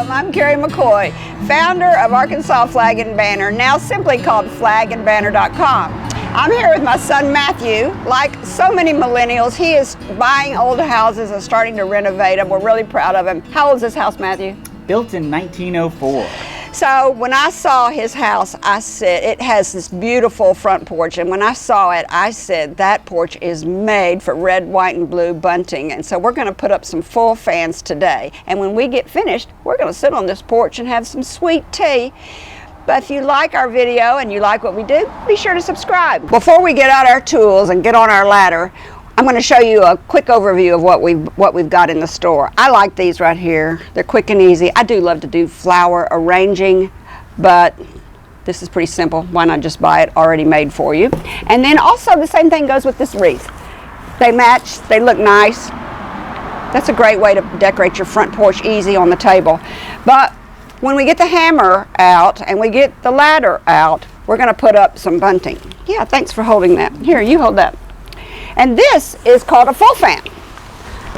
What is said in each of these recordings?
Welcome, I'm Kerry McCoy, founder of Arkansas Flag and Banner, now simply called FlagandBanner.com. I'm here with my son Matthew. Like so many millennials, he is buying old houses and starting to renovate them. We're really proud of him. How old is this house, Matthew? Built in 1904. So when I saw his house, I said, it has this beautiful front porch, and when I saw it, I said, that porch is made for red, white, and blue bunting. And so we're gonna put up some full fans today. And when we get finished, we're gonna sit on this porch and have some sweet tea. But if you like our video and you like what we do, be sure to subscribe. Before we get out our tools and get on our ladder, I'm going to show you a quick overview of what we've got in the store. I like these right here. They're quick and easy. I do love to do flower arranging, but this is pretty simple. Why not just buy it already made for you? And then also the same thing goes with this wreath. They match, they look nice. That's a great way to decorate your front porch easy on the table. But when we get the hammer out and we get the ladder out, we're going to put up some bunting. Yeah, thanks for holding that. Here, you hold that. And this is called a full fan.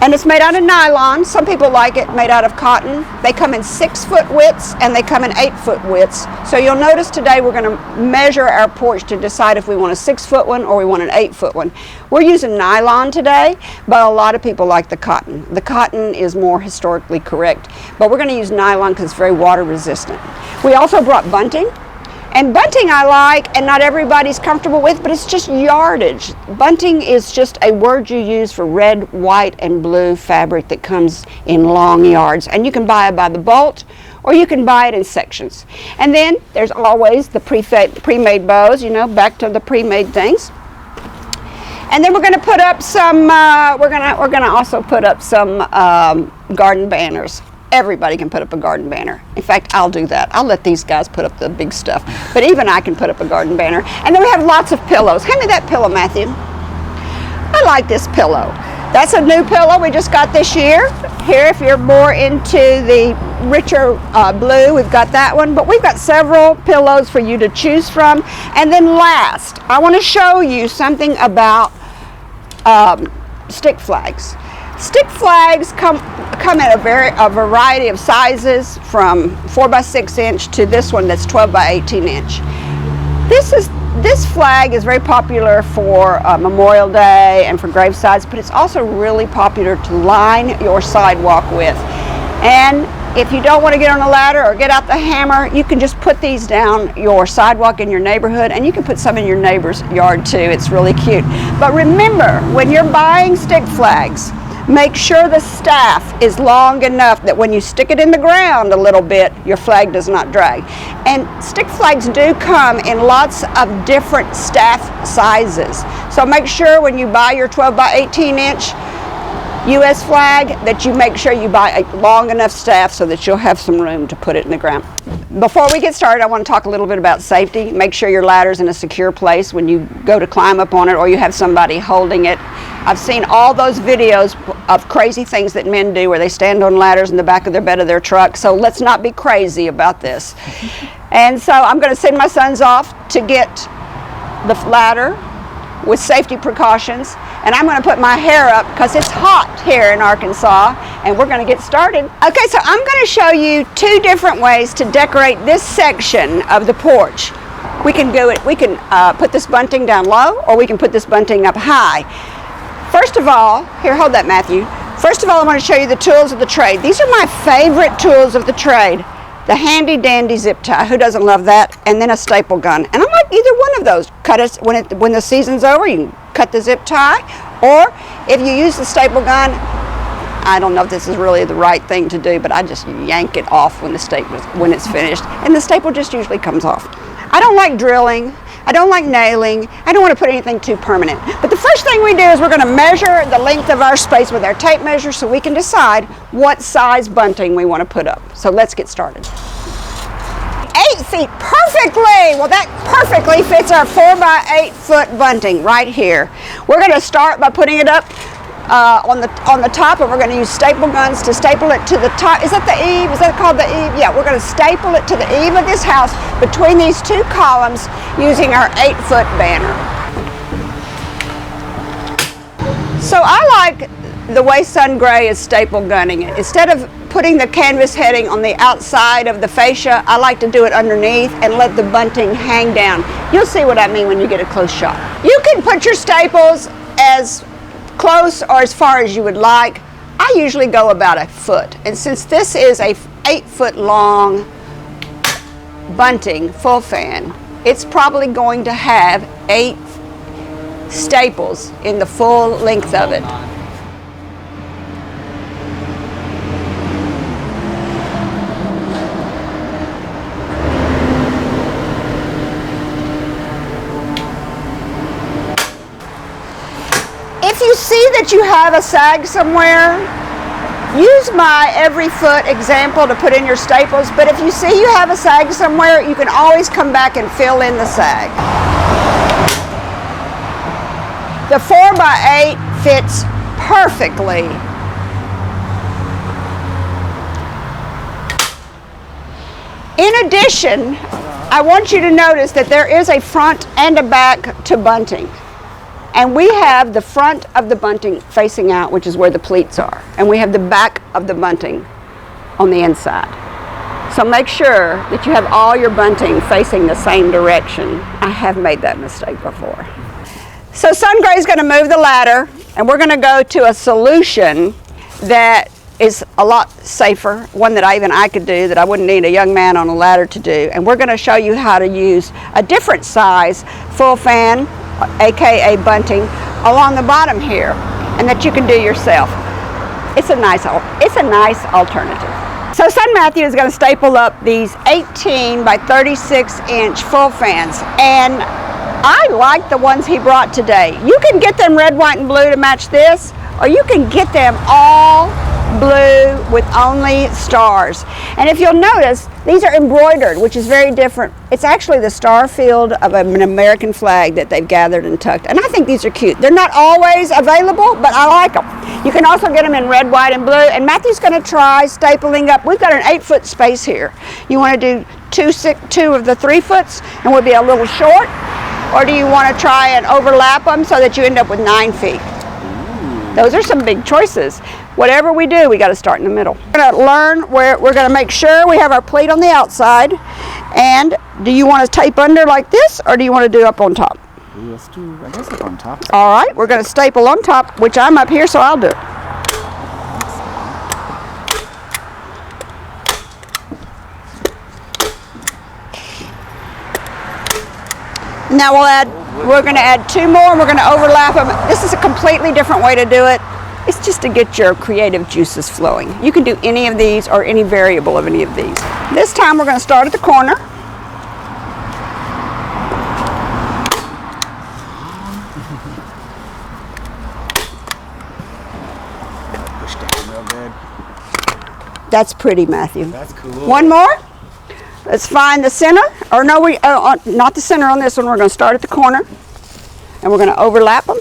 And it's made out of nylon. Some people like it made out of cotton. They come in 6-foot widths and they come in 8-foot widths. So you'll notice today we're going to measure our porch to decide if we want a 6-foot one or we want an 8-foot one. We're using nylon today, but a lot of people like the cotton. The cotton is more historically correct, but we're going to use nylon because it's very water resistant. We also brought bunting. And bunting I like, and not everybody's comfortable with, but it's just yardage. Bunting is just a word you use for red, white, and blue fabric that comes in long yards. And you can buy it by the bolt, or you can buy it in sections. And then there's always the pre-made bows, you know, back to the pre-made things. And then we're going to put up some, we're going to also put up some garden banners. Everybody can put up a garden banner. In fact, I'll do that. I'll let these guys put up the big stuff. But even I can put up a garden banner. And then we have lots of pillows. Hand me that pillow, Matthew. I like this pillow. That's a new pillow we just got this year. Here, if you're more into the richer blue, we've got that one. But we've got several pillows for you to choose from. And then last, I want to show you something about stick flags. Stick flags come in a variety of sizes, from 4x6 inch to this one that's 12 by 18 inch. This flag is very popular for Memorial Day and for gravesides, but it's also really popular to line your sidewalk with. And if you don't want to get on a ladder or get out the hammer, you can just put these down your sidewalk in your neighborhood, and you can put some in your neighbor's yard too. It's really cute. But remember, when you're buying stick flags, make sure the staff is long enough that when you stick it in the ground a little bit, your flag does not drag. And stick flags do come in lots of different staff sizes. So make sure when you buy your 12 by 18 inch US flag that you make sure you buy a long enough staff so that you'll have some room to put it in the ground. Before we get started, I want to talk a little bit about safety. Make sure your ladder's in a secure place when you go to climb up on it, or you have somebody holding it. I've seen all those videos of crazy things that men do where they stand on ladders in the back of their bed of their truck, so let's not be crazy about this. And so I'm going to send my sons off to get the ladder with safety precautions, and I'm going to put my hair up because it's hot here in Arkansas, and we're going to get started. Okay, so I'm going to show you 2 different ways to decorate this section of the porch. We can put this bunting down low, or we can put this bunting up high. First of all, here, hold that, Matthew. First of all, I want to show you the tools of the trade. These are my favorite tools of the trade. The handy dandy zip tie, who doesn't love that? And then a staple gun. And I like either one of those. Cut it when the season's over, you can cut the zip tie. Or if you use the staple gun, I don't know if this is really the right thing to do, but I just yank it off when it's finished. And the staple just usually comes off. I don't like drilling. I don't like nailing. I don't want to put anything too permanent. But the first thing we do is we're going to measure the length of our space with our tape measure so we can decide what size bunting we want to put up. So let's get started. 8 feet, perfectly! Well, that perfectly fits our 4 by 8 foot bunting right here. We're going to start by putting it up on the top, and we're going to use staple guns to staple it to the top. Is that the eave? Is that called the eave? Yeah, we're going to staple it to the eave of this house between these 2 columns using our 8-foot banner. So I like the way Sun Gray is staple gunning it. Instead of putting the canvas heading on the outside of the fascia, I like to do it underneath and let the bunting hang down. You'll see what I mean when you get a close shot. You can put your staples as close or as far as you would like. I usually go about a foot, and since this is a 8-foot long bunting full fan, it's probably going to have 8 staples in the full length of it. If you see that you have a sag somewhere, use my every foot example to put in your staples, but if you see you have a sag somewhere, you can always come back and fill in the sag. The 4x8 fits perfectly. In addition, I want you to notice that there is a front and a back to bunting. And we have the front of the bunting facing out, which is where the pleats are. And we have the back of the bunting on the inside. So make sure that you have all your bunting facing the same direction. I have made that mistake before. So Sun Gray is going to move the ladder, and we're going to go to a solution that is a lot safer, one that I could do, that I wouldn't need a young man on a ladder to do. And we're going to show you how to use a different size full fan, aka bunting, along the bottom here, and that you can do yourself. It's a nice alternative. So Son Matthew is going to staple up these 18 by 36 inch full fans, and I like the ones he brought today. You can get them red, white, and blue to match this, or you can get them all blue with only stars. And if you'll notice, these are embroidered, which is very different. It's actually the star field of an American flag that they've gathered and tucked. And I think these are cute. They're not always available, but I like them. You can also get them in red, white, and blue. And Matthew's going to try stapling up. We've got an 8-foot space here. You want to do two of the 3-foots and we'll be a little short? Or do you want to try and overlap them so that you end up with 9 feet? Those are some big choices. Whatever we do, we got to start in the middle. We're going to learn where we're going to make sure we have our pleat on the outside. And do you want to tape under like this, or do you want to do up on top? Let's do, I guess, up on top. All right, we're going to staple on top, which I'm up here, so I'll do it. Now we're going to add 2 more, and we're going to overlap them. This is a completely different way to do it. It's just to get your creative juices flowing. You can do any of these or any variable of any of these. This time we're going to start at the corner. Push down real good. That's pretty, Matthew. That's cool. One more. Let's find the center. Or no, not the center on this one. We're going to start at the corner, and we're going to overlap them.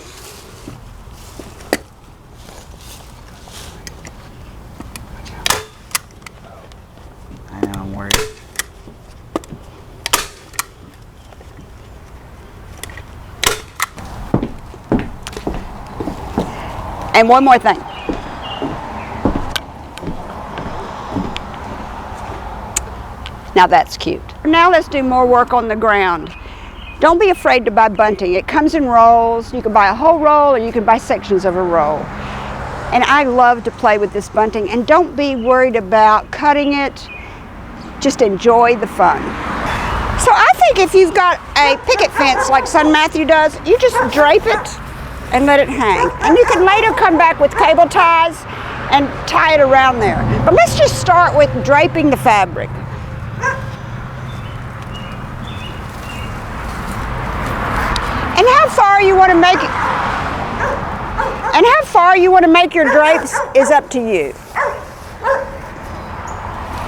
I know, I'm worried. And one more thing. Now that's cute. Now let's do more work on the ground. Don't be afraid to buy bunting. It comes in rolls. You can buy a whole roll, or you can buy sections of a roll. And I love to play with this bunting. And don't be worried about cutting it. Just enjoy the fun. So I think if you've got a picket fence like Son Matthew does, you just drape it and let it hang. And you can later come back with cable ties and tie it around there. But let's just start with draping the fabric. And how far you want to make it, and how far you want to make your drapes is up to you.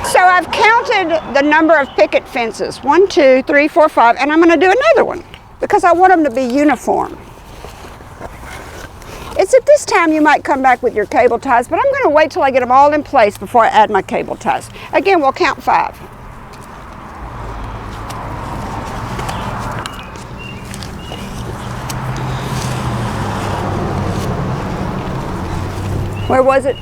So I've counted the number of picket fences, 1, 2, 3, 4, 5, and I'm going to do another one because I want them to be uniform. It's at this time you might come back with your cable ties, but I'm going to wait till I get them all in place before I add my cable ties. Again, we'll count 5. Where was it?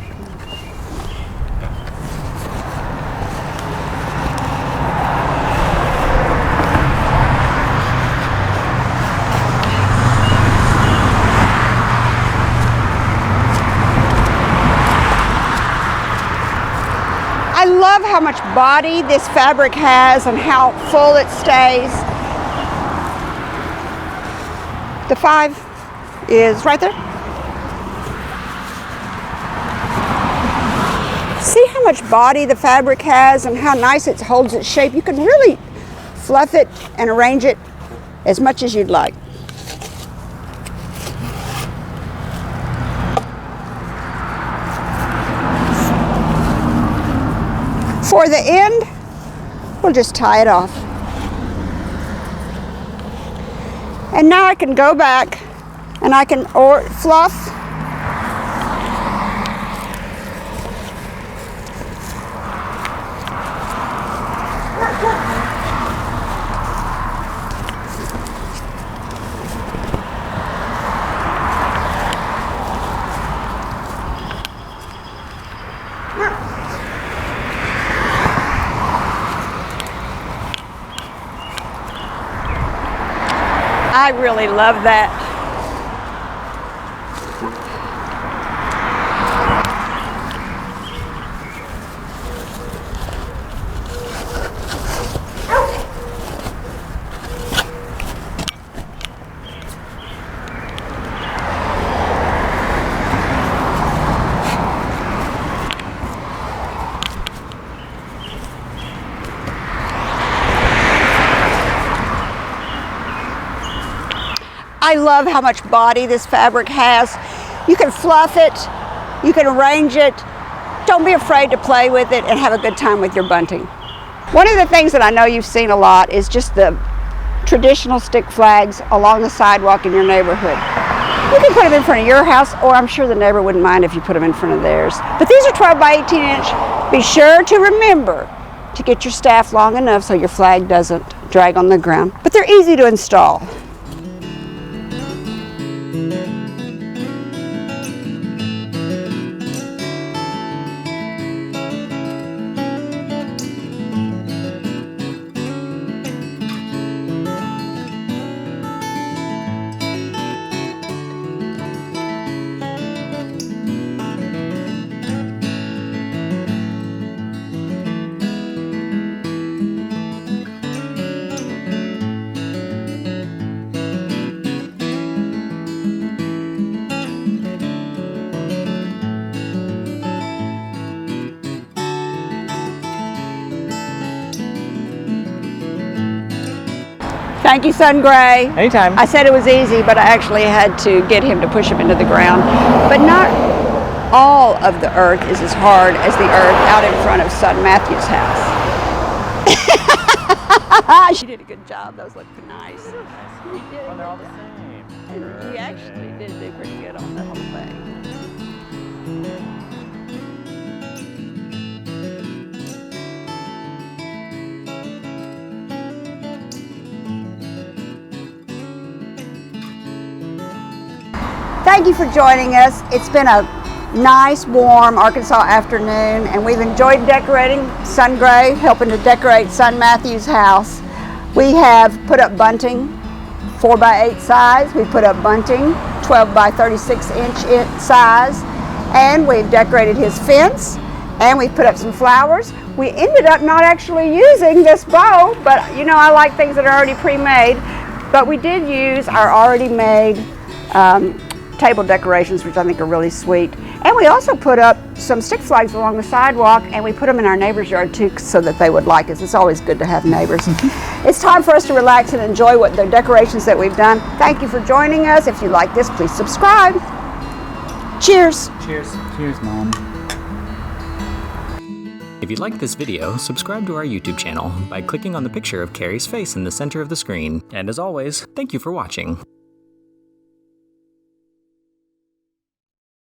I love how much body this fabric has and how full it stays. The 5 is right there. See how much body the fabric has and how nice it holds its shape. You can really fluff it and arrange it as much as you'd like. For the end, we'll just tie it off. And now I can go back and I can fluff. I really love that. I love how much body this fabric has. You can fluff it, you can arrange it. Don't be afraid to play with it and have a good time with your bunting. One of the things that I know you've seen a lot is just the traditional stick flags along the sidewalk in your neighborhood. You can put them in front of your house, or I'm sure the neighbor wouldn't mind if you put them in front of theirs. But these are 12 by 18 inch. Be sure to remember to get your staff long enough so your flag doesn't drag on the ground. But they're easy to install. Thank you, Sun Gray. Anytime. I said it was easy, but I actually had to get him to push him into the ground. But not all of the earth is as hard as the earth out in front of Son Matthew's house. She did a good job. Those look nice. Well, they're all the same. And he actually did do pretty good on the whole thing. Thank you for joining us. It's been a nice, warm Arkansas afternoon, and we've enjoyed decorating. Sun Gray helping to decorate Son Matthew's house. We have put up bunting, 4 by 8 size. We put up bunting, 12 by 36 inch size, and we've decorated his fence, and we put up some flowers. We ended up not actually using this bow, but you know I like things that are already pre-made. But we did use our already made table decorations, which I think are really sweet. And we also put up some stick flags along the sidewalk, and we put them in our neighbor's yard too, so that they would like us. It's always good to have neighbors. It's time for us to relax and enjoy what the decorations that we've done. Thank you for joining us. If you like this, please subscribe. Cheers. Cheers. Cheers, Mom. If you liked this video, subscribe to our YouTube channel by clicking on the picture of Kerry's face in the center of the screen. And as always, thank you for watching.